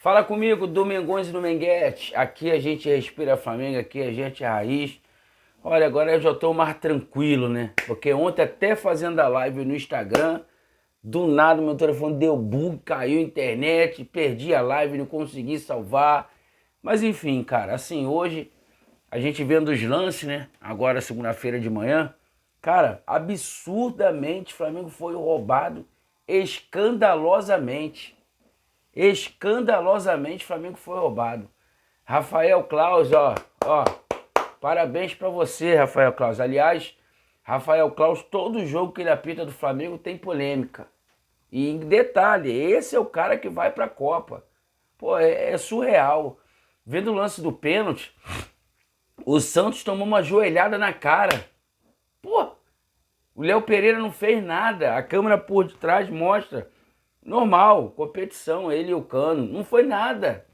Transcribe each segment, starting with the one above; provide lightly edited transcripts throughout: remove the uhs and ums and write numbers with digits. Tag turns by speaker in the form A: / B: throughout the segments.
A: Fala comigo, Domingões e Dominguete. Aqui a gente respira Flamengo, aqui a gente é raiz. Olha, agora eu já tô mais tranquilo, né? Porque ontem até fazendo a live no Instagram, do nada meu telefone deu bug, caiu a internet, perdi a live, não consegui salvar. Mas enfim, cara, assim, hoje a gente vendo os lances, né? Agora segunda-feira de manhã, cara, absurdamente o Flamengo foi roubado escandalosamente. Escandalosamente, o Flamengo foi roubado. Rafael Claus, ó, parabéns pra você, Rafael Claus. Aliás, Rafael Claus, todo jogo que ele apita do Flamengo tem polêmica. E em detalhe, esse é o cara que vai pra Copa. Pô, é surreal. Vendo o lance do pênalti, o Santos tomou uma joelhada na cara. Pô, o Léo Pereira não fez nada. A câmera por detrás mostra. Normal, competição, ele e o Cano. Não foi nada.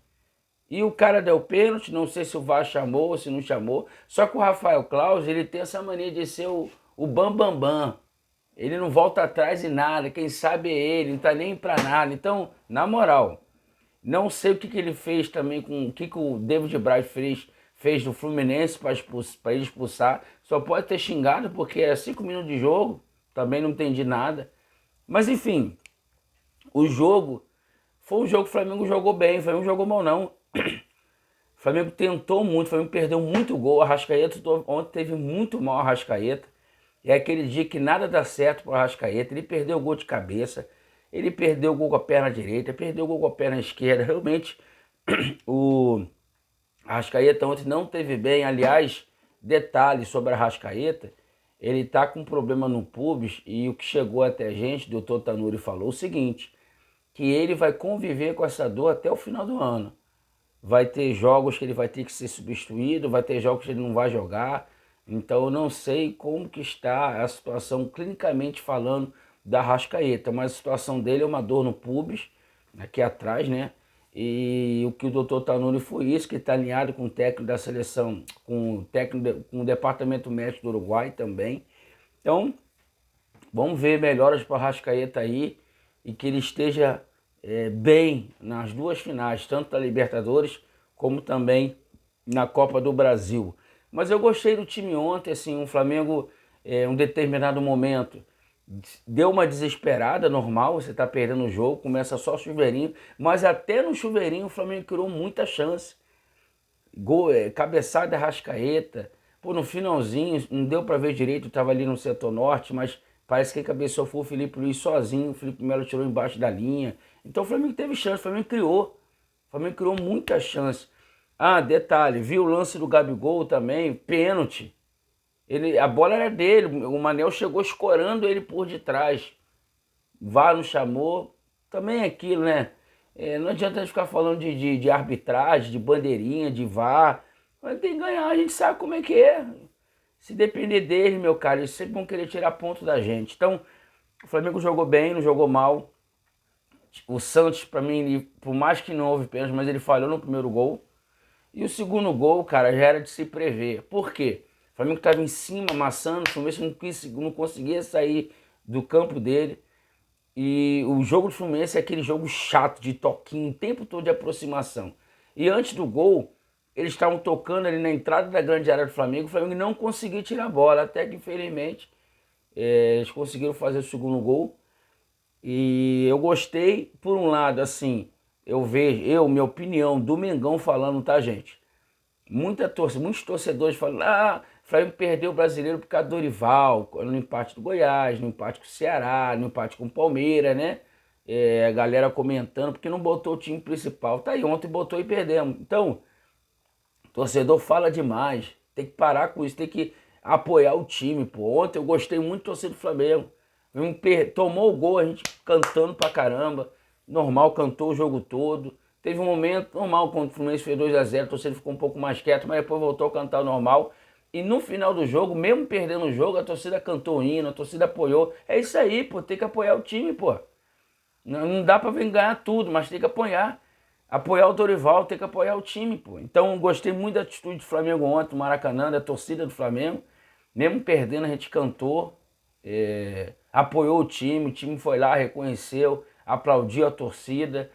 A: E o cara deu pênalti, não sei se o VAR chamou ou se não chamou. Só que o Rafael Claus, ele tem essa mania de ser o bam, bam, bam. Ele não volta atrás em nada, quem sabe é ele, não tá nem pra nada. Então, na moral, não sei o que ele fez também com o que o David Braz fez do Fluminense para ele expulsar. Só pode ter xingado porque é 5 minutos de jogo, também não entendi nada. Mas enfim, o jogo foi um jogo que o Flamengo jogou bem, o Flamengo jogou mal não. O Flamengo tentou muito, o Flamengo perdeu muito gol. O Arrascaeta ontem teve muito mal. O Arrascaeta. É aquele dia que nada dá certo para o Arrascaeta. Ele perdeu o gol de cabeça, ele perdeu o gol com a perna direita, perdeu o gol com a perna esquerda. Realmente, o Arrascaeta ontem não teve bem. Aliás, detalhe sobre a Arrascaeta, ele tá com um problema no pubis e o que chegou até a gente, o doutor Tanuri falou o seguinte, que ele vai conviver com essa dor até o final do ano. Vai ter jogos que ele vai ter que ser substituído, vai ter jogos que ele não vai jogar. Então eu não sei como que está a situação clinicamente falando da Rascaeta, mas a situação dele é uma dor no pubis, aqui atrás, né? E o que o doutor Tanuri foi isso, que está alinhado com o técnico da seleção, com o técnico, com o departamento médico do Uruguai também. Então, vamos ver melhoras para o Rascaeta aí e que ele esteja bem nas duas finais, tanto da Libertadores como também na Copa do Brasil. Mas eu gostei do time ontem, assim, o Flamengo, um determinado momento, deu uma desesperada, normal, você tá perdendo o jogo, começa só chuveirinho, mas até no chuveirinho o Flamengo criou muita chance. Gol, cabeçada Rascaeta. Pô, no finalzinho, não deu para ver direito, eu tava ali no setor norte, mas parece que cabeceou foi o Felipe Luiz sozinho, o Felipe Melo tirou embaixo da linha. Então o Flamengo teve chance, o Flamengo criou. O Flamengo criou muita chance. Ah, detalhe, viu o lance do Gabigol também, pênalti. A bola era dele, o Manel chegou escorando ele por detrás. VAR não chamou. Também é aquilo, né? Não adianta a gente ficar falando de arbitragem, de bandeirinha, de VAR. Mas tem que ganhar, a gente sabe como é que é. Se depender dele, meu cara, eles sempre vão querer tirar ponto da gente. Então, o Flamengo jogou bem, não jogou mal. O Santos, pra mim, por mais que não houve pênalti, mas ele falhou no primeiro gol. E o segundo gol, cara, já era de se prever. Por quê? O Flamengo estava em cima, amassando, o Fluminense não conseguia sair do campo dele. E o jogo do Fluminense é aquele jogo chato, de toquinho, o tempo todo de aproximação. E antes do gol, eles estavam tocando ali na entrada da grande área do Flamengo, o Flamengo não conseguiu tirar a bola, até que infelizmente eles conseguiram fazer o segundo gol. E eu gostei, por um lado, assim, eu vejo, minha opinião, do Mengão falando, tá, gente? Muitos torcedores falam, o Flamengo perdeu o brasileiro por causa do Dorival, no empate do Goiás, no empate com o Ceará, no empate com o Palmeiras, né? A galera comentando, porque não botou o time principal. Tá aí, ontem botou e perdemos. Então, o torcedor fala demais, tem que parar com isso, tem que apoiar o time, pô. Ontem eu gostei muito do torcedor do Flamengo. Tomou o gol, a gente cantando pra caramba, normal, cantou o jogo todo. Teve um momento normal, quando o Fluminense fez 2-0, a torcida ficou um pouco mais quieto, mas depois voltou a cantar normal. E no final do jogo, mesmo perdendo o jogo, a torcida cantou o hino, a torcida apoiou. É isso aí, pô, tem que apoiar o time, pô. Não dá pra vir ganhar tudo, mas tem que apoiar. Apoiar o Dorival, tem que apoiar o time, pô. Então, gostei muito da atitude do Flamengo ontem, do Maracanã, da torcida do Flamengo. Mesmo perdendo, a gente cantou, apoiou o time foi lá, reconheceu, aplaudiu a torcida.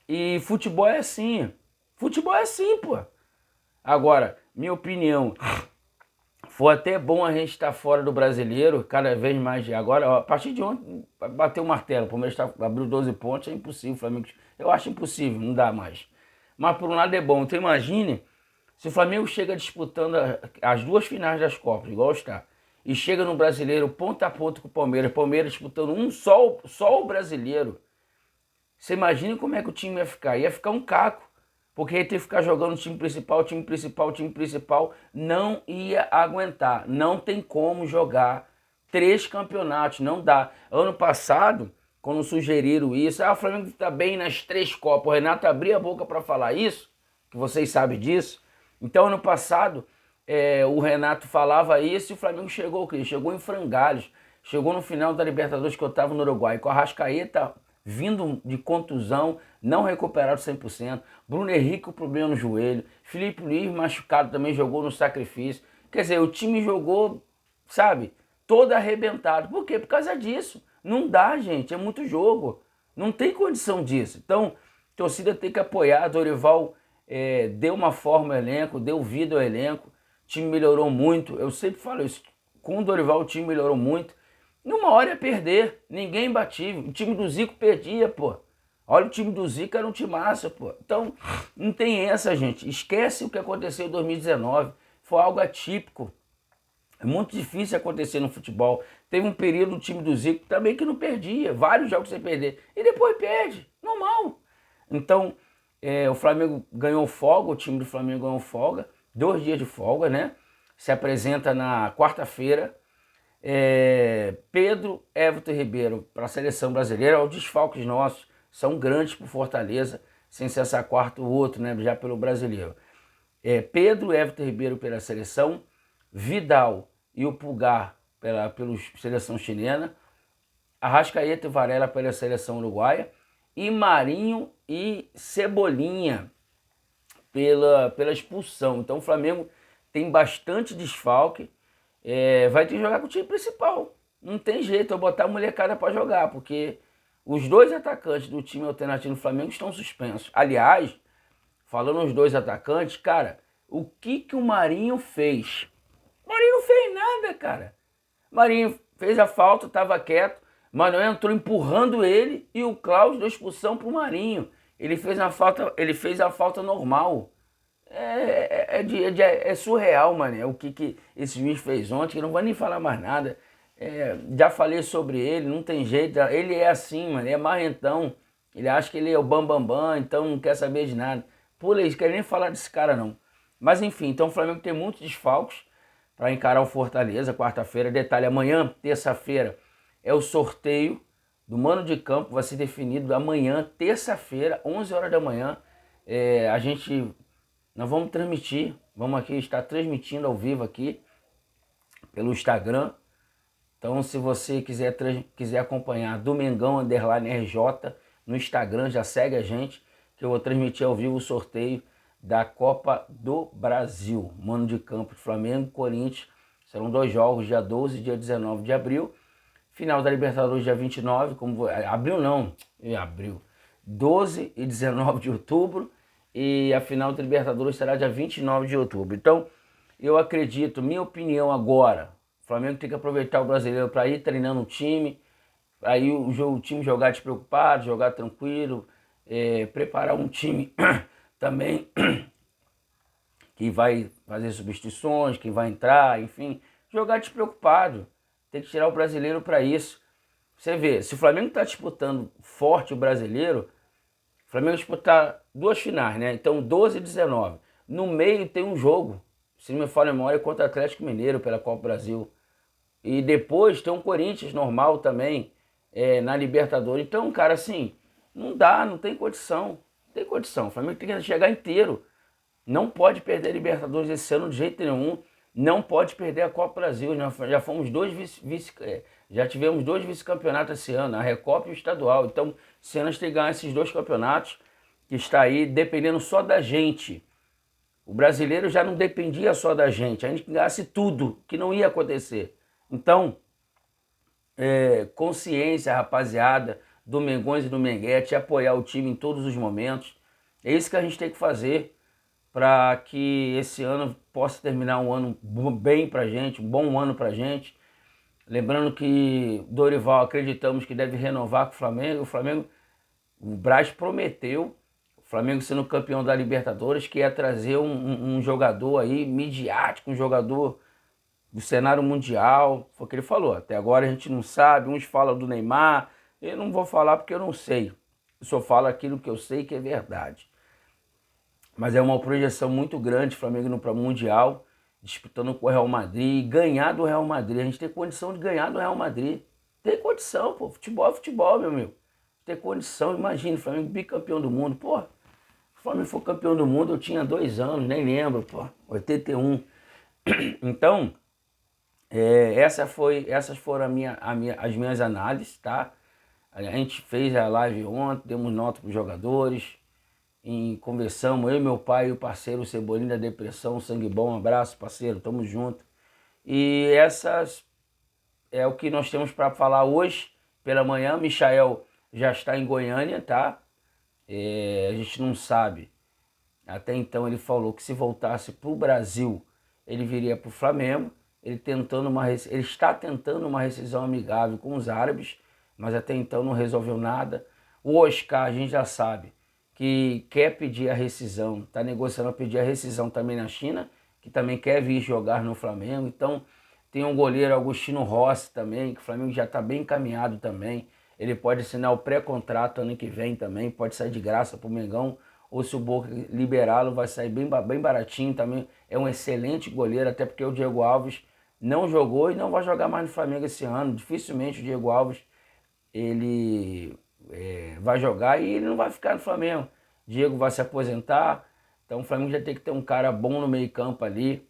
A: E futebol é assim. Futebol é assim, pô. Agora, minha opinião, foi até bom a gente estar fora do brasileiro, cada vez mais. Agora, ó, a partir de ontem, bateu o martelo. O Palmeiras abriu 12 pontos, é impossível. O Flamengo, eu acho impossível, não dá mais. Mas por um lado é bom. Então imagine se o Flamengo chega disputando as duas finais das Copas, igual está, e chega no brasileiro ponta a ponta com o Palmeiras, Palmeiras disputando só o brasileiro. Você imagina como é que o time ia ficar? Ia ficar um caco. Porque ia ter que ficar jogando o time principal, time principal. Não ia aguentar. Não tem como jogar 3 campeonatos. Não dá. Ano passado, quando sugeriram isso, o Flamengo está bem nas 3 Copas. O Renato abria a boca para falar isso, que vocês sabem disso. Então, ano passado, o Renato falava isso e o Flamengo chegou o quê? Chegou em frangalhos. Chegou no final da Libertadores, que eu estava no Uruguai, com a Arrascaeta vindo de contusão, não recuperado 100%. Bruno Henrique com problema no joelho. Felipe Luiz machucado também, jogou no sacrifício. Quer dizer, o time jogou, sabe, todo arrebentado. Por quê? Por causa disso. Não dá, gente, é muito jogo. Não tem condição disso. Então, a torcida tem que apoiar. Dorival deu uma forma ao elenco, deu vida ao elenco. O time melhorou muito. Eu sempre falo isso. Com o Dorival o time melhorou muito. Numa hora ia perder, ninguém batia. O time do Zico perdia, pô. Olha, o time do Zico era um timaço, pô. Então, não tem essa, gente. Esquece o que aconteceu em 2019. Foi algo atípico. É muito difícil acontecer no futebol. Teve um período do time do Zico também que não perdia. Vários jogos sem perder. E depois perde. Normal. Então, o Flamengo ganhou folga, o time do Flamengo ganhou folga. 2 dias de folga, né? Se apresenta na quarta-feira. Pedro, Everton e Ribeiro para a seleção brasileira, os desfalques nossos são grandes para o Fortaleza, sem ser essa quarta o outro, né, já pelo brasileiro. Pedro, Everton e Ribeiro pela seleção, Vidal e o Pulgar pela seleção chilena, Arrascaeta e Varela pela seleção uruguaia e Marinho e Cebolinha pela expulsão. Então o Flamengo tem bastante desfalque. Vai ter que jogar com o time principal. Não tem jeito, eu botar a molecada para jogar, porque os 2 atacantes do time alternativo do Flamengo estão suspensos. Aliás, falando nos 2 atacantes, cara, o que o Marinho fez? O Marinho não fez nada, cara. O Marinho fez a falta, estava quieto, Manuel entrou empurrando ele e o Klaus deu expulsão pro Marinho. Ele fez a falta normal. É surreal, mano, o que esse juiz fez ontem, que não vou nem falar mais nada. Já falei sobre ele, não tem jeito. Ele é assim, mano, é marrentão. Ele acha que ele é o bambambam, então não quer saber de nada. Pula isso, quero nem falar desse cara, não. Mas enfim, então o Flamengo tem muitos desfalques para encarar o Fortaleza, quarta-feira. Detalhe, amanhã, terça-feira, é o sorteio do mano de campo, vai ser definido amanhã, terça-feira, 11 horas da manhã. Nós vamos transmitir, vamos aqui estar transmitindo ao vivo aqui pelo Instagram. Então, se você quiser acompanhar Domingão _RJ no Instagram, já segue a gente, que eu vou transmitir ao vivo o sorteio da Copa do Brasil. Mano de campo de Flamengo, Corinthians. Serão 2 jogos, dia 12 e dia 19 de abril. Final da Libertadores, dia 29, abril não, abril. 12 e 19 de outubro. E a final da Libertadores será dia 29 de outubro. Então, eu acredito, minha opinião agora, o Flamengo tem que aproveitar o brasileiro para ir treinando o time, aí o time jogar despreocupado, jogar tranquilo, preparar um time também que vai fazer substituições, que vai entrar, enfim, jogar despreocupado. Tem que tirar o brasileiro para isso. Você vê, se o Flamengo está disputando forte o brasileiro, o Flamengo disputar 2 finais, né? Então 12 e 19. No meio tem um jogo, se não me falha a memória, contra o Atlético Mineiro pela Copa do Brasil. E depois tem um Corinthians normal também na Libertadores. Então, cara, assim, não dá, não tem condição. Não tem condição. O Flamengo tem que chegar inteiro. Não pode perder a Libertadores esse ano de jeito nenhum. Não pode perder a Copa do Brasil. Já fomos já tivemos 2 vice-campeonatos esse ano, a Recopa e o Estadual. Então, se nós tem que ganhar esses 2 campeonatos, que está aí dependendo só da gente. O brasileiro já não dependia só da gente. A gente ganhasse tudo, que não ia acontecer. Então, consciência, rapaziada, do Mengões e do Menguete, apoiar o time em todos os momentos. É isso que a gente tem que fazer para que esse ano possa terminar um ano bem pra gente, um bom ano pra gente. Lembrando que Dorival acreditamos que deve renovar com o Flamengo. O Braz prometeu, o Flamengo sendo campeão da Libertadores, que ia trazer um jogador aí midiático, um jogador do cenário mundial. Foi o que ele falou. Até agora a gente não sabe, uns falam do Neymar. Eu não vou falar porque eu não sei. Eu só falo aquilo que eu sei que é verdade. Mas é uma projeção muito grande, Flamengo indo para o Mundial, disputando com o Real Madrid, ganhar do Real Madrid. A gente tem condição de ganhar do Real Madrid. Tem condição, pô. Futebol é futebol, meu amigo. Tem condição, imagina, Flamengo bicampeão do mundo. Pô, se o Flamengo for campeão do mundo, eu tinha 2 anos, nem lembro, pô. 81. Então, essas foram as minhas análises, tá? A gente fez a live ontem, demos nota para os jogadores, conversamos, eu, meu pai e o parceiro Cebolinha da Depressão, sangue bom, um abraço, parceiro, tamo junto. E essas é o que nós temos para falar hoje, pela manhã. Michael já está em Goiânia, tá? A gente não sabe. Até então ele falou que se voltasse para o Brasil, ele viria para o Flamengo. Ele está tentando uma rescisão amigável com os árabes, mas até então não resolveu nada. O Oscar, a gente já sabe, que quer pedir a rescisão, está negociando a pedir a rescisão também na China, que também quer vir jogar no Flamengo. Então tem um goleiro, Agostinho Rossi também, que o Flamengo já está bem encaminhado também. Ele pode assinar o pré-contrato ano que vem também, pode sair de graça para o Mengão, ou se o Boca liberá-lo, vai sair bem baratinho também. É um excelente goleiro, até porque o Diego Alves não jogou e não vai jogar mais no Flamengo esse ano. Dificilmente o Diego Alves ele vai jogar e ele não vai ficar no Flamengo. Diego vai se aposentar, então o Flamengo já tem que ter um cara bom no meio campo ali.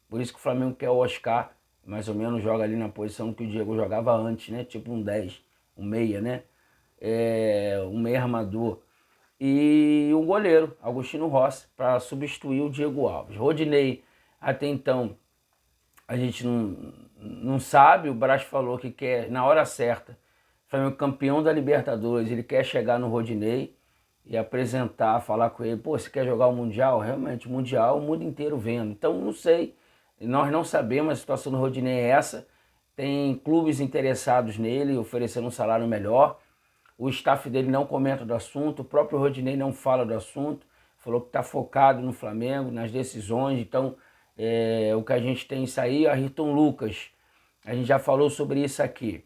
A: Por isso que o Flamengo quer o Oscar, mais ou menos joga ali na posição que o Diego jogava antes, né? Tipo um 10, um meia, né? Um meia armador. E um goleiro, Agostinho Rossi, para substituir o Diego Alves. Rodinei, até então, a gente não sabe. O Braz falou que quer, na hora certa, Flamengo campeão da Libertadores, ele quer chegar no Rodinei e apresentar, falar com ele, pô, você quer jogar o Mundial? Realmente, o Mundial, o mundo inteiro vendo. Então, não sei, nós não sabemos, a situação do Rodinei é essa. Tem clubes interessados nele, oferecendo um salário melhor. O staff dele não comenta do assunto, o próprio Rodinei não fala do assunto, falou que está focado no Flamengo, nas decisões. Então, o que a gente tem isso aí, Ayrton Lucas, a gente já falou sobre isso aqui.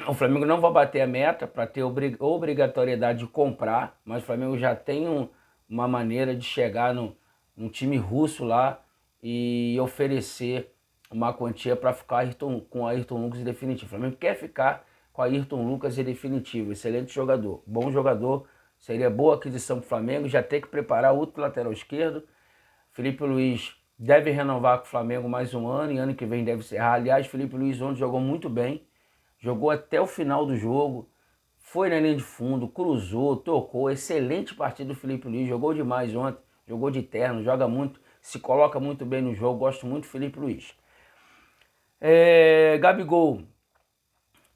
A: O Flamengo não vai bater a meta para ter obrigatoriedade de comprar, mas o Flamengo já tem uma maneira de chegar num time russo lá e oferecer uma quantia para ficar com o Ayrton Lucas em definitivo. O Flamengo quer ficar com o Ayrton Lucas em definitivo, excelente jogador, bom jogador, seria boa aquisição para o Flamengo, já tem que preparar outro lateral esquerdo. Felipe Luiz deve renovar com o Flamengo mais um ano, e ano que vem deve encerrar. Aliás, Felipe Luiz ontem jogou muito bem, jogou até o final do jogo, foi na linha de fundo, cruzou, tocou, excelente partida do Felipe Luiz, jogou demais ontem, jogou de terno, joga muito, se coloca muito bem no jogo, gosto muito do Felipe Luiz. Gabigol,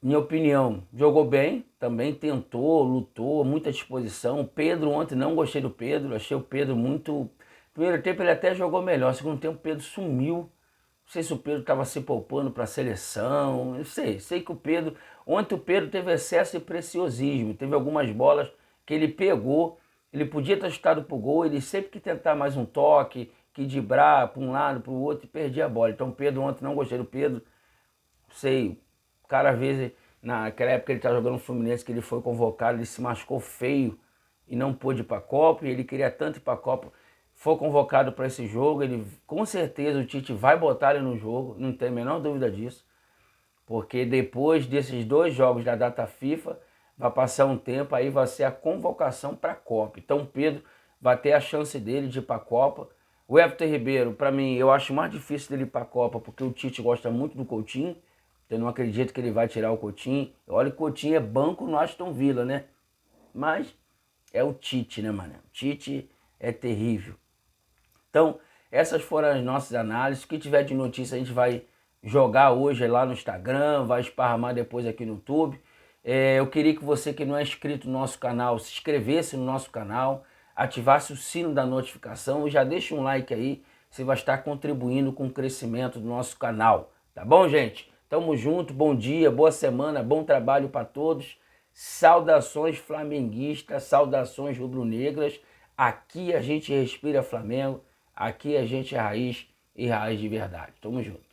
A: minha opinião, jogou bem, também tentou, lutou, muita disposição. O Pedro ontem, não gostei do Pedro, achei o Pedro muito... Primeiro tempo ele até jogou melhor, segundo tempo o Pedro sumiu. Não sei se o Pedro estava se poupando para a seleção, não sei que o Pedro... Ontem o Pedro teve excesso de preciosismo, teve algumas bolas que ele pegou, ele podia ter chutado pro gol, ele sempre que tentar mais um toque, que driblar para um lado, para o outro, e perdia a bola. Então o Pedro ontem, não gostei do Pedro, sei, o cara às vezes, naquela época ele estava jogando no Fluminense, que ele foi convocado, ele se machucou feio e não pôde ir para a Copa, e ele queria tanto ir para a Copa, foi convocado para esse jogo. Ele, com certeza o Tite vai botar ele no jogo, não tem a menor dúvida disso, porque depois desses 2 jogos da data FIFA, vai passar um tempo, aí vai ser a convocação para a Copa. Então o Pedro vai ter a chance dele de ir para a Copa. O Everton Ribeiro, para mim, eu acho mais difícil dele ir para a Copa, porque o Tite gosta muito do Coutinho. Eu não acredito que ele vai tirar o Coutinho. Olha que o Coutinho é banco no Aston Villa, né? Mas é o Tite, né, mano? O Tite é terrível. Então, essas foram as nossas análises. O que tiver de notícia a gente vai jogar hoje lá no Instagram, vai esparramar depois aqui no YouTube. Eu queria que você que não é inscrito no nosso canal, se inscrevesse no nosso canal, ativasse o sino da notificação e já deixa um like aí, você vai estar contribuindo com o crescimento do nosso canal. Tá bom, gente? Tamo junto, bom dia, boa semana, bom trabalho para todos. Saudações flamenguistas, saudações rubro-negras. Aqui a gente respira Flamengo, aqui a gente é raiz e raiz de verdade. Tamo junto.